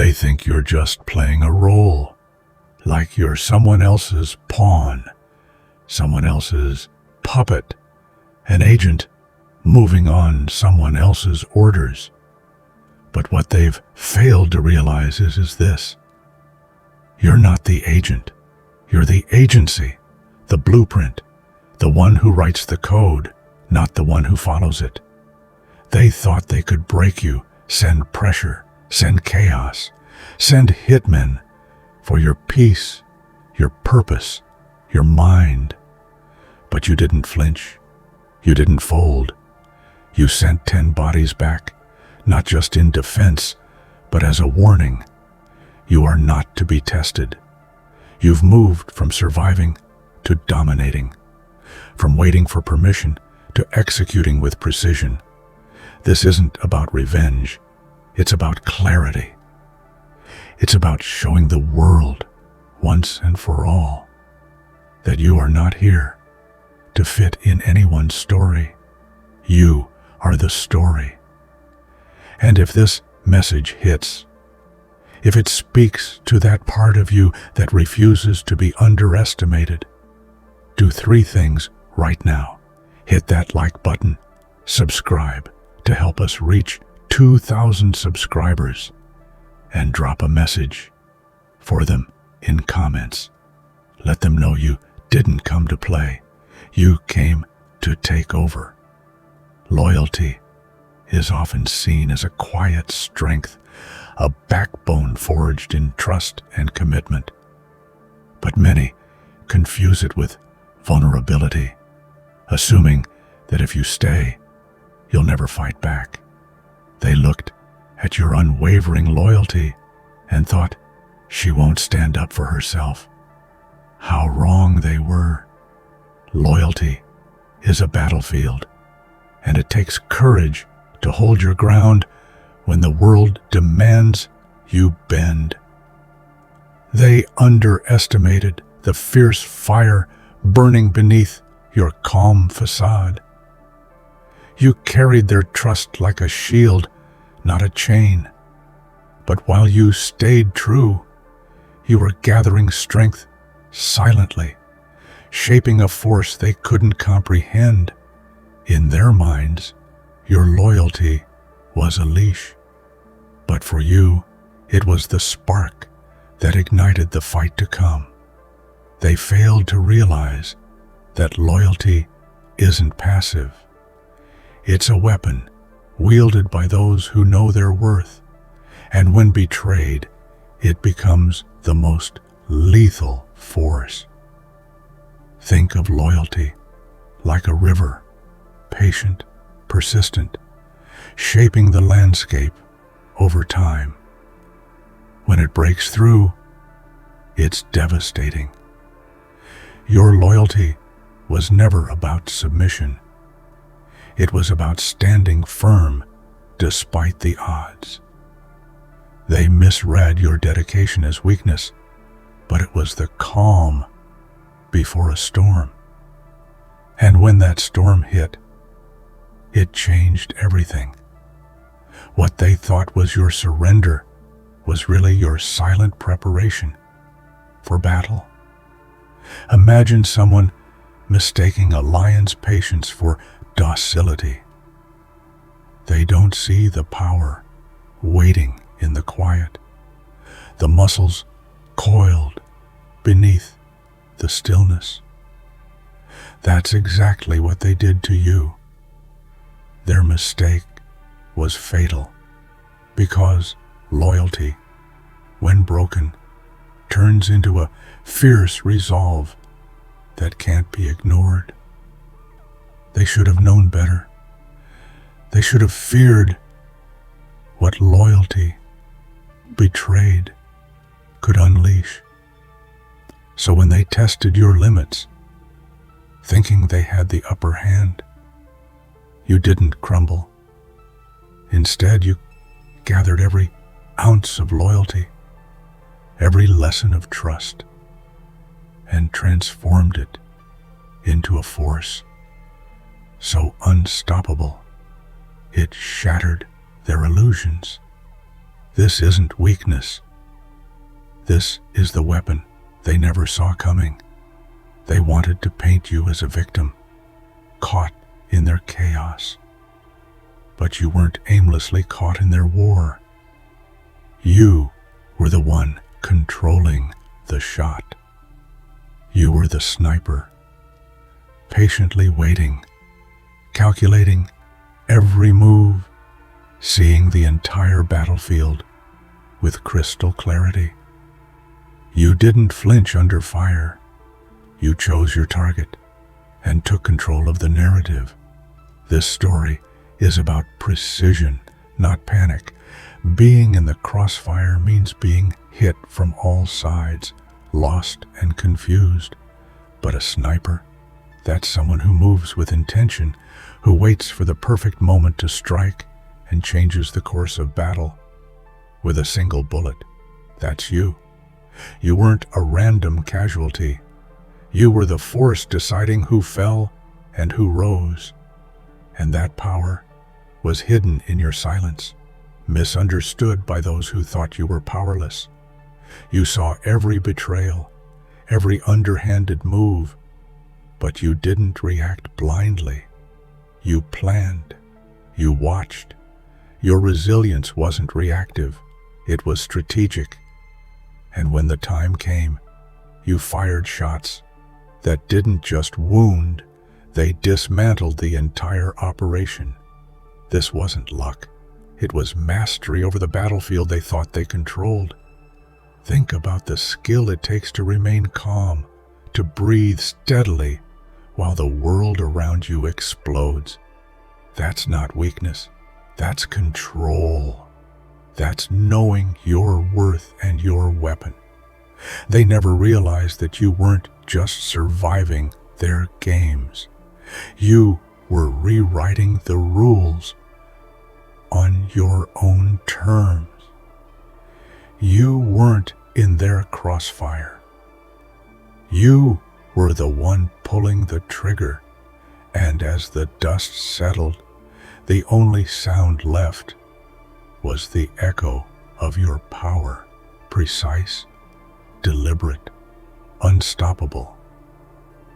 They think you're just playing a role, like you're someone else's pawn, someone else's puppet, an agent moving on someone else's orders. But what they've failed to realize is this. You're not the agent. You're the agency, the blueprint, the one who writes the code, not the one who follows it. They thought they could break you, send pressure, send chaos, send hitmen for your peace, your purpose, your mind. But you didn't flinch. You didn't fold. You sent 10 bodies back, not just in defense, but as a warning. You are not to be tested. You've moved from surviving to dominating, from waiting for permission to executing with precision. This isn't about revenge. It's about clarity. It's about showing the world, once and for all, that you are not here to fit in anyone's story. You are the story. And if this message hits, if it speaks to that part of you that refuses to be underestimated, do 3 things right now. Hit that like button, subscribe to help us reach 2,000 subscribers, and drop a message for them in comments. Let them know you didn't come to play. You came to take over. Loyalty is often seen as a quiet strength, a backbone forged in trust and commitment. But many confuse it with vulnerability, assuming that if you stay, you'll never fight back. They looked at your unwavering loyalty and thought, she won't stand up for herself. How wrong they were. Loyalty is a battlefield, and it takes courage to hold your ground when the world demands you bend. They underestimated the fierce fire burning beneath your calm facade. You carried their trust like a shield, not a chain. But while you stayed true, you were gathering strength silently, shaping a force they couldn't comprehend. In their minds, your loyalty was a leash. But for you, it was the spark that ignited the fight to come. They failed to realize that loyalty isn't passive. It's a weapon wielded by those who know their worth, and when betrayed, it becomes the most lethal force. Think of loyalty like a river, patient, persistent, shaping the landscape over time. When it breaks through, it's devastating. Your loyalty was never about submission. It was about standing firm despite the odds. They misread your dedication as weakness, but it was the calm before a storm. And when that storm hit, it changed everything. What they thought was your surrender was really your silent preparation for battle. Imagine someone mistaking a lion's patience for docility. They don't see the power waiting in the quiet, the muscles coiled beneath the stillness. That's exactly what they did to you. Their mistake was fatal, because loyalty, when broken, turns into a fierce resolve that can't be ignored. They should have known better. They should have feared what loyalty, betrayed, could unleash. So when they tested your limits, thinking they had the upper hand, you didn't crumble. Instead, you gathered every ounce of loyalty, every lesson of trust, and transformed it into a force so unstoppable it shattered their illusions. This isn't weakness. This is the weapon they never saw coming. They wanted to paint you as a victim, caught in their chaos. But you weren't aimlessly caught in their war. You were the one controlling the shot. You were the sniper, patiently waiting, calculating every move, seeing the entire battlefield with crystal clarity. You didn't flinch under fire. You chose your target and took control of the narrative. This story is about precision, not panic. Being in the crossfire means being hit from all sides, lost and confused. But a sniper, that's someone who moves with intention, who waits for the perfect moment to strike and changes the course of battle with a single bullet. That's you. You weren't a random casualty. You were the force deciding who fell and who rose. And that power was hidden in your silence, misunderstood by those who thought you were powerless. You saw every betrayal, every underhanded move, but you didn't react blindly. You planned. You watched. Your resilience wasn't reactive. It was strategic. And when the time came, you fired shots that didn't just wound, they dismantled the entire operation. This wasn't luck. It was mastery over the battlefield they thought they controlled. Think about the skill it takes to remain calm, to breathe steadily while the world around you explodes. That's not weakness. That's control. That's knowing your worth and your weapon. They never realized that you weren't just surviving their games. You were rewriting the rules on your own terms. You weren't in their crossfire. You were the one pulling the trigger, and as the dust settled, the only sound left was the echo of your power, precise, deliberate, unstoppable.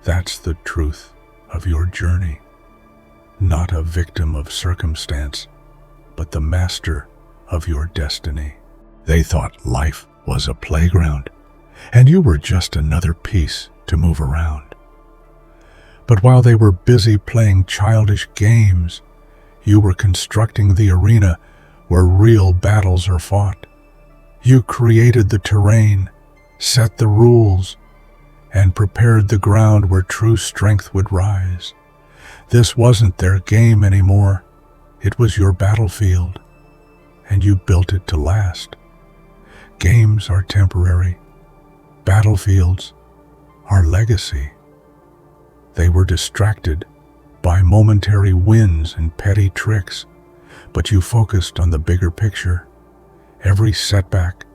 That's the truth of your journey. Not a victim of circumstance, but the master of your destiny. They thought life was a playground, and you were just another piece to move around. But while they were busy playing childish games, you were constructing the arena where real battles are fought. You created the terrain, set the rules, and prepared the ground where true strength would rise. This wasn't their game anymore. It was your battlefield, and you built it to last. Games are temporary. Battlefields are legacy. They were distracted by momentary wins and petty tricks, but you focused on the bigger picture. Every setback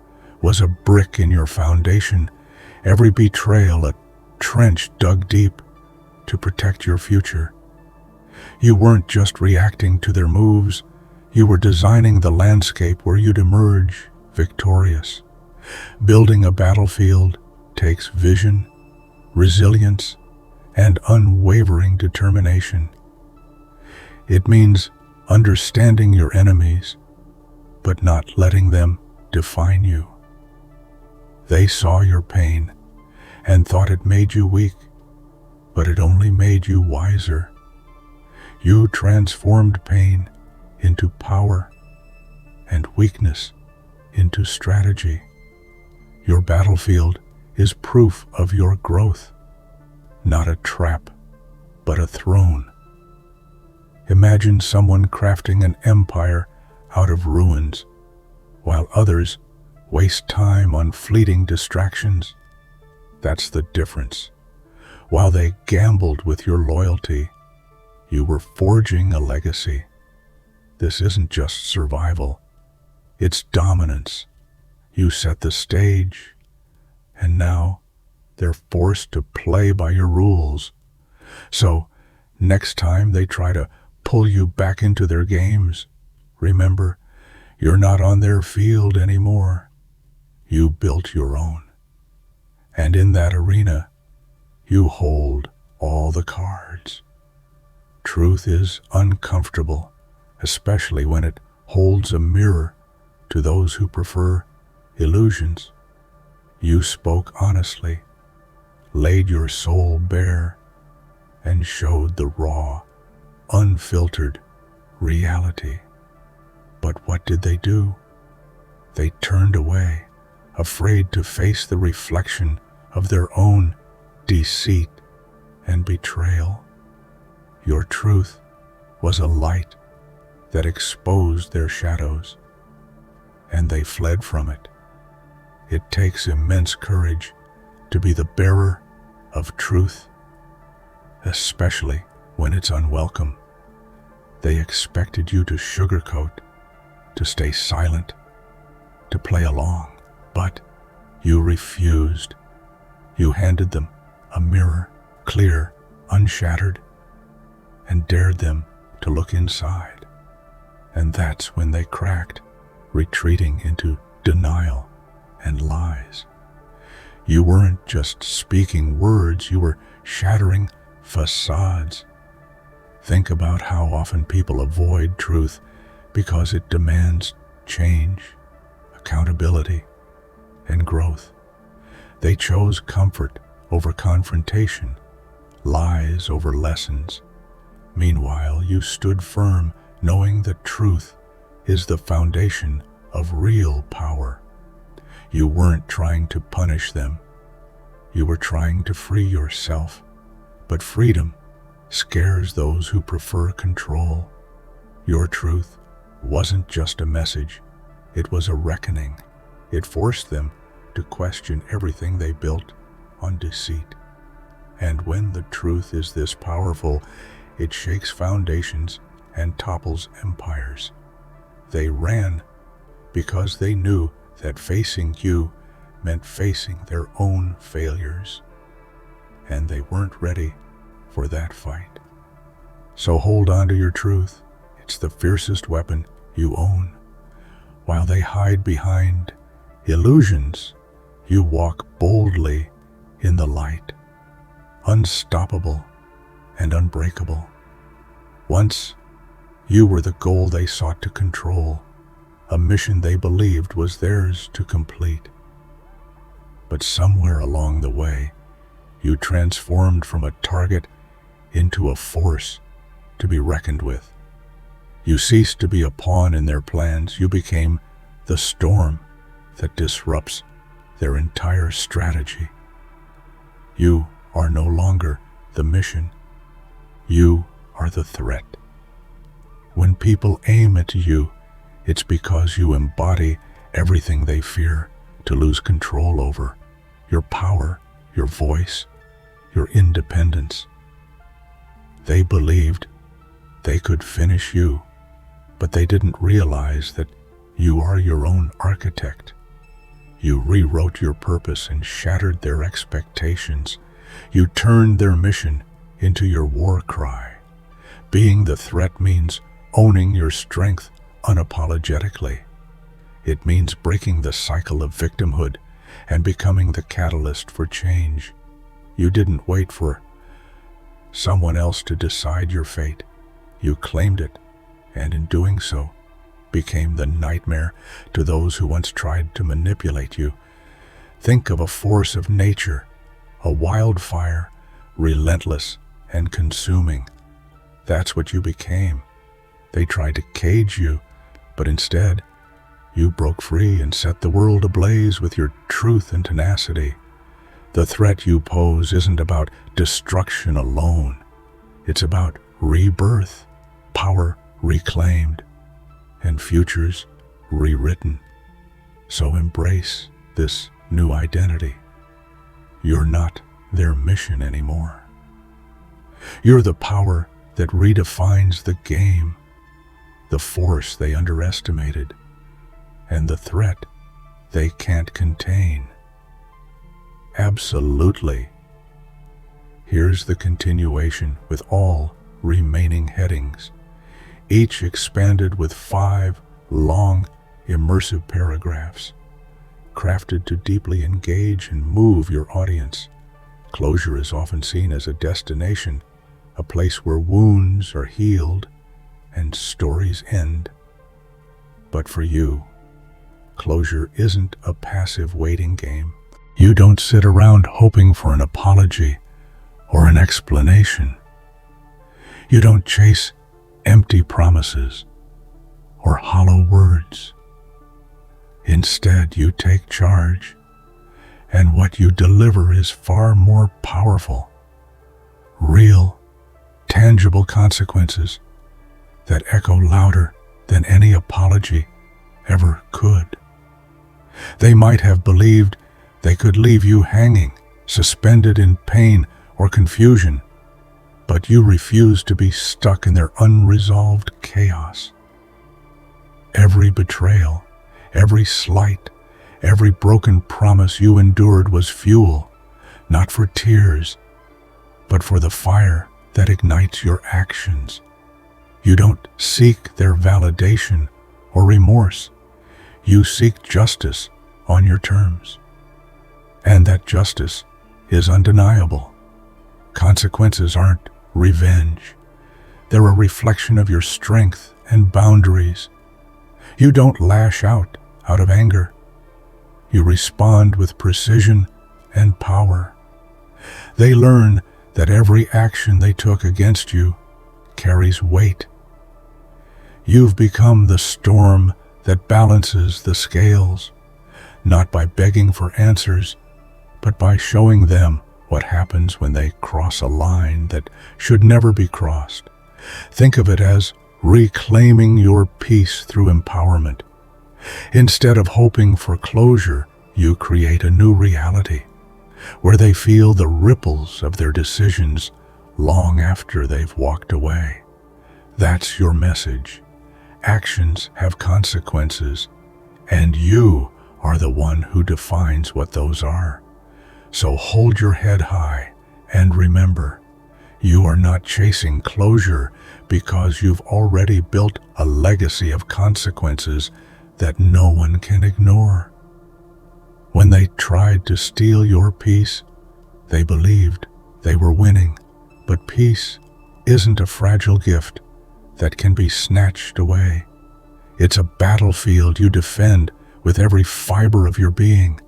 was a brick in your foundation, every betrayal a trench dug deep to protect your future. You weren't just reacting to their moves, you were designing the landscape where you'd emerge victorious. Building a battlefield takes vision, resilience, and unwavering determination. It means understanding your enemies, but not letting them define you. They saw your pain and thought it made you weak, but it only made you wiser. You transformed pain into power and weakness into strategy. Your battlefield is proof of your growth, not a trap, but a throne. Imagine someone crafting an empire out of ruins, while others waste time on fleeting distractions. That's the difference. While they gambled with your loyalty, you were forging a legacy. This isn't just survival, it's dominance. You set the stage, and now they're forced to play by your rules. So, next time they try to pull you back into their games, remember, You're not on their field anymore. You built your own. And in that arena, you hold all the cards. Truth is uncomfortable, especially when it holds a mirror to those who prefer illusions. You spoke honestly, laid your soul bare, and showed the raw, unfiltered reality. But what did they do? They turned away, afraid to face the reflection of their own deceit and betrayal. Your truth was a light that exposed their shadows, and they fled from it. It takes immense courage to be the bearer of truth, especially when it's unwelcome. They expected you to sugarcoat, to stay silent, to play along, but you refused. You handed them a mirror, clear, unshattered, and dared them to look inside. And that's when they cracked, retreating into denial and lies. You weren't just speaking words, you were shattering facades. Think about how often people avoid truth because it demands change, accountability, and growth. They chose comfort over confrontation, lies over lessons. Meanwhile, you stood firm, knowing that truth is the foundation of real power. You weren't trying to punish them. You were trying to free yourself. But freedom scares those who prefer control. Your truth wasn't just a message, it was a reckoning. It forced them to question everything they built on deceit. And when the truth is this powerful, it shakes foundations and topples empires. They ran because they knew that facing you meant facing their own failures. And they weren't ready for that fight. So hold on to your truth. It's the fiercest weapon you own. While they hide behind illusions, you walk boldly in the light, unstoppable and unbreakable. Once, you were the goal they sought to control, a mission they believed was theirs to complete. But somewhere along the way, you transformed from a target into a force to be reckoned with. You ceased to be a pawn in their plans. You became the storm that disrupts their entire strategy. You are no longer the mission. You are the threat. When people aim at you, it's because you embody everything they fear to lose control over: your power, your voice, your independence. They believed they could finish you, but they didn't realize that you are your own architect. You rewrote your purpose and shattered their expectations. You turned their mission into your war cry. Being the threat means owning your strength unapologetically. It means breaking the cycle of victimhood and becoming the catalyst for change. You didn't wait for someone else to decide your fate. You claimed it, and in doing so, became the nightmare to those who once tried to manipulate you. Think of a force of nature, a wildfire, relentless and consuming. That's what you became. They tried to cage you, but instead, you broke free and set the world ablaze with your truth and tenacity. The threat you pose isn't about destruction alone. It's about rebirth, power reclaimed, and futures rewritten. So embrace this new identity. You're not their mission anymore. You're the power that redefines the game, the force they underestimated, and the threat they can't contain. Absolutely. Here's the continuation with all remaining headings, each expanded with 5 long immersive paragraphs, crafted to deeply engage and move your audience. Closure is often seen as a destination, a place where wounds are healed and stories end. But for you, closure isn't a passive waiting game. You don't sit around hoping for an apology or an explanation. You don't chase empty promises or hollow words. Instead, you take charge, and what you deliver is far more powerful. Real, tangible consequences that echo louder than any apology ever could. They might have believed they could leave you hanging, suspended in pain or confusion, but you refuse to be stuck in their unresolved chaos. Every betrayal, every slight, every broken promise you endured was fuel, not for tears, but for the fire that ignites your actions. You don't seek their validation or remorse. You seek justice on your terms. And that justice is undeniable. Consequences aren't revenge. They're a reflection of your strength and boundaries. You don't lash out of anger. You respond with precision and power. They learn that every action they took against you carries weight. You've become the storm that balances the scales, not by begging for answers, but by showing them what happens when they cross a line that should never be crossed. Think of it as reclaiming your peace through empowerment. Instead of hoping for closure, you create a new reality where they feel the ripples of their decisions long after they've walked away. That's your message. Actions have consequences, and you are the one who defines what those are. So hold your head high and remember, you are not chasing closure because you've already built a legacy of consequences that no one can ignore. When they tried to steal your peace, they believed they were winning. But peace isn't a fragile gift that can be snatched away. It's a battlefield you defend with every fiber of your being.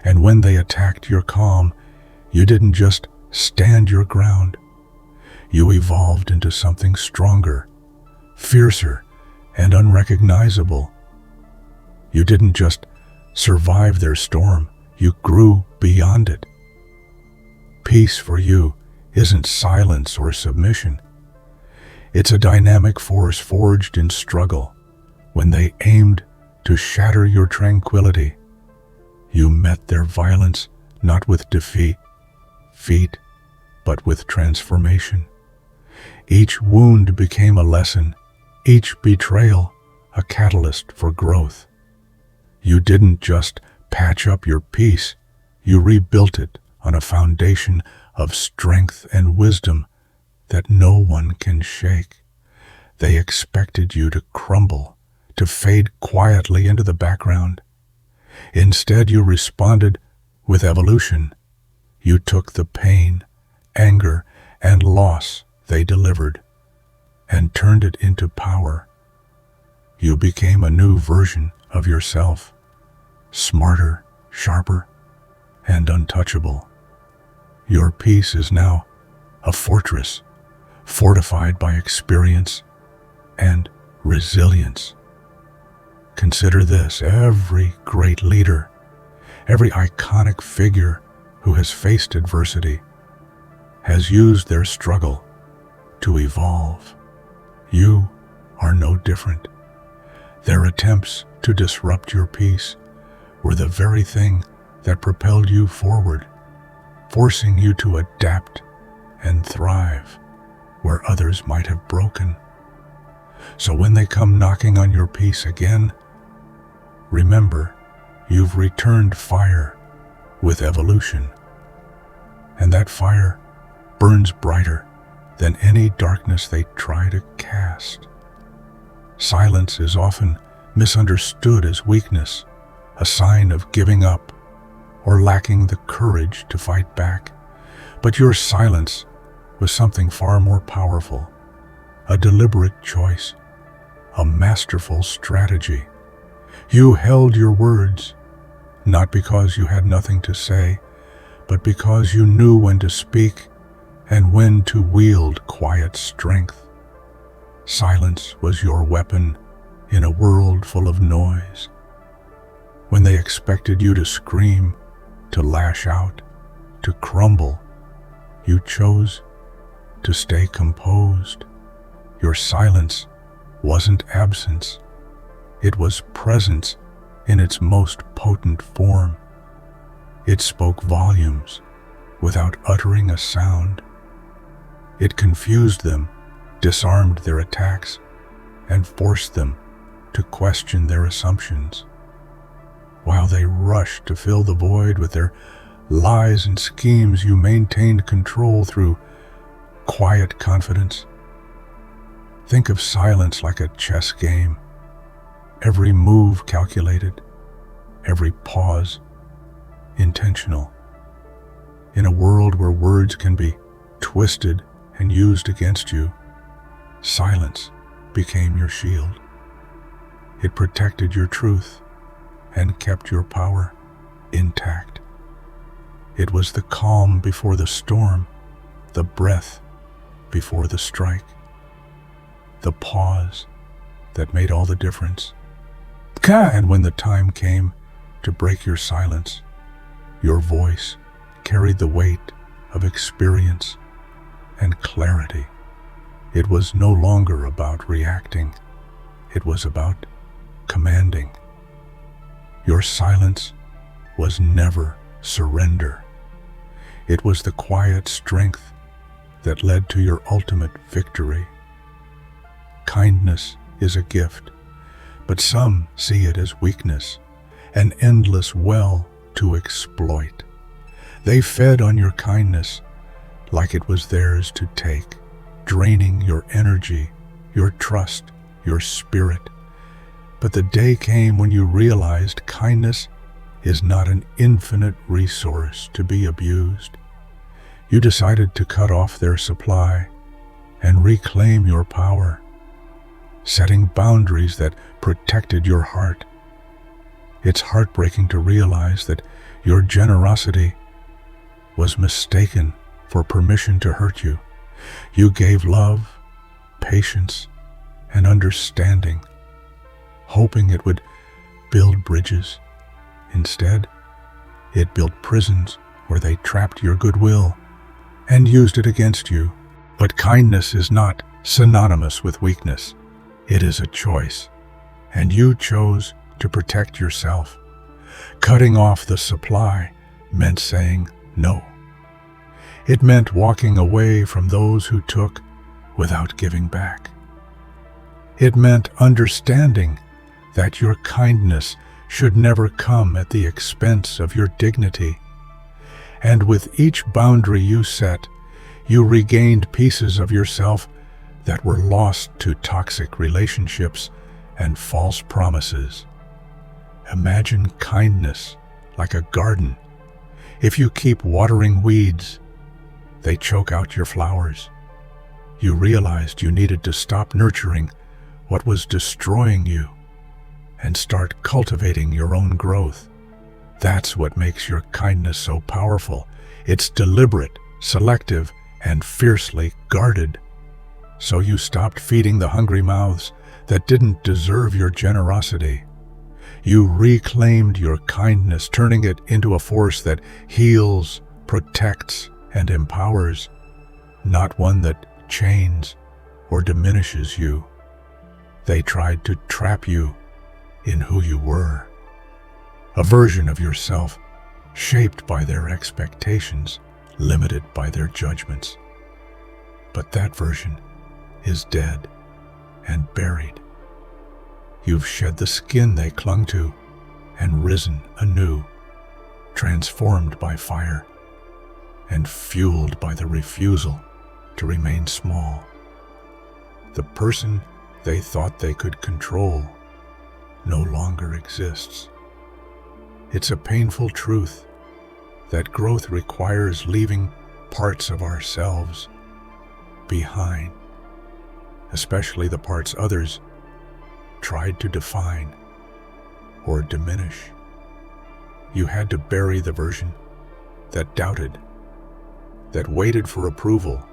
And when they attacked your calm, you didn't just stand your ground. You evolved into something stronger, fiercer, and unrecognizable. You didn't just survive their storm, you grew beyond it. Peace for you isn't silence or submission. It's a dynamic force forged in struggle. When they aimed to shatter your tranquility, you met their violence not with defeat, but with transformation. Each wound became a lesson, each betrayal a catalyst for growth. You didn't just patch up your peace, you rebuilt it on a foundation of strength and wisdom that no one can shake. They expected you to crumble, to fade quietly into the background. Instead, you responded with evolution. You took the pain, anger, and loss they delivered and turned it into power. You became a new version of yourself, smarter, sharper, and untouchable. Your peace is now a fortress, fortified by experience and resilience. Consider this: every great leader, every iconic figure who has faced adversity, has used their struggle to evolve. You are no different. Their attempts to disrupt your peace were the very thing that propelled you forward, forcing you to adapt and thrive where others might have broken. So when they come knocking on your peace again, remember, you've returned fire with evolution, and that fire burns brighter than any darkness they try to cast. Silence is often misunderstood as weakness, a sign of giving up or lacking the courage to fight back. But your silence was something far more powerful, a deliberate choice, a masterful strategy. You held your words, not because you had nothing to say, but because you knew when to speak and when to wield quiet strength. Silence was your weapon in a world full of noise. When they expected you to scream, to lash out, to crumble, you chose to stay composed. Your silence wasn't absence. It was presence in its most potent form. It spoke volumes without uttering a sound. It confused them, disarmed their attacks, and forced them to question their assumptions. While they rushed to fill the void with their lies and schemes, you maintained control through quiet confidence. Think of silence like a chess game. Every move calculated, every pause intentional. In a world where words can be twisted and used against you, silence became your shield. It protected your truth and kept your power intact. It was the calm before the storm, the breath before the strike, the pause that made all the difference. And when the time came to break your silence, your voice carried the weight of experience and clarity. It was no longer about reacting. It was about commanding. Your silence was never surrender. It was the quiet strength that led to your ultimate victory. Kindness is a gift, but some see it as weakness, an endless well to exploit. They fed on your kindness like it was theirs to take, draining your energy, your trust, your spirit. But the day came when you realized kindness is not an infinite resource to be abused. You decided to cut off their supply and reclaim your power, setting boundaries that protected your heart. It's heartbreaking to realize that your generosity was mistaken for permission to hurt you. You gave love, patience, and understanding, hoping it would build bridges. Instead, it built prisons where they trapped your goodwill and used it against you. But kindness is not synonymous with weakness. It is a choice, and you chose to protect yourself. Cutting off the supply meant saying no. It meant walking away from those who took without giving back. It meant understanding that your kindness should never come at the expense of your dignity. And with each boundary you set, you regained pieces of yourself that were lost to toxic relationships and false promises. Imagine kindness like a garden. If you keep watering weeds, they choke out your flowers. You realized you needed to stop nurturing what was destroying you and start cultivating your own growth. That's what makes your kindness so powerful. It's deliberate, selective, and fiercely guarded. So you stopped feeding the hungry mouths that didn't deserve your generosity. You reclaimed your kindness, turning it into a force that heals, protects, and empowers, not one that chains or diminishes you. They tried to trap you in who you were, a version of yourself shaped by their expectations, limited by their judgments. But that version is dead and buried. You've shed the skin they clung to and risen anew, transformed by fire and fueled by the refusal to remain small. The person they thought they could control no longer exists. It's a painful truth that growth requires leaving parts of ourselves behind, especially the parts others tried to define or diminish. You had to bury the version that doubted, that waited for approval,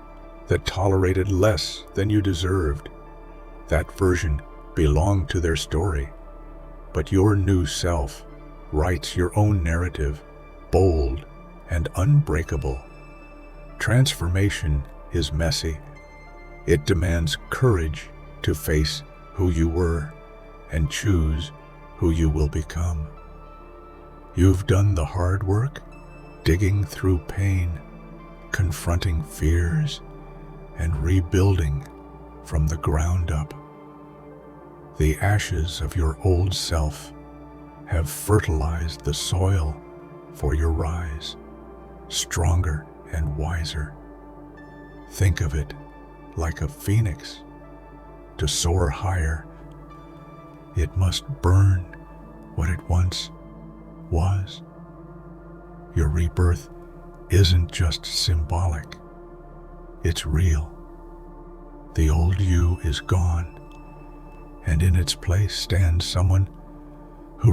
that tolerated less than you deserved. That version belonged to their story, but your new self writes your own narrative, bold and unbreakable. Transformation is messy. It demands courage to face who you were and choose who you will become. You've done the hard work, digging through pain, confronting fears, and rebuilding from the ground up. The ashes of your old self have fertilized the soil for your rise, stronger and wiser. Think of it like a phoenix. To soar higher, it must burn what it once was. Your rebirth isn't just symbolic, it's real. The old you is gone, and in its place stands someone who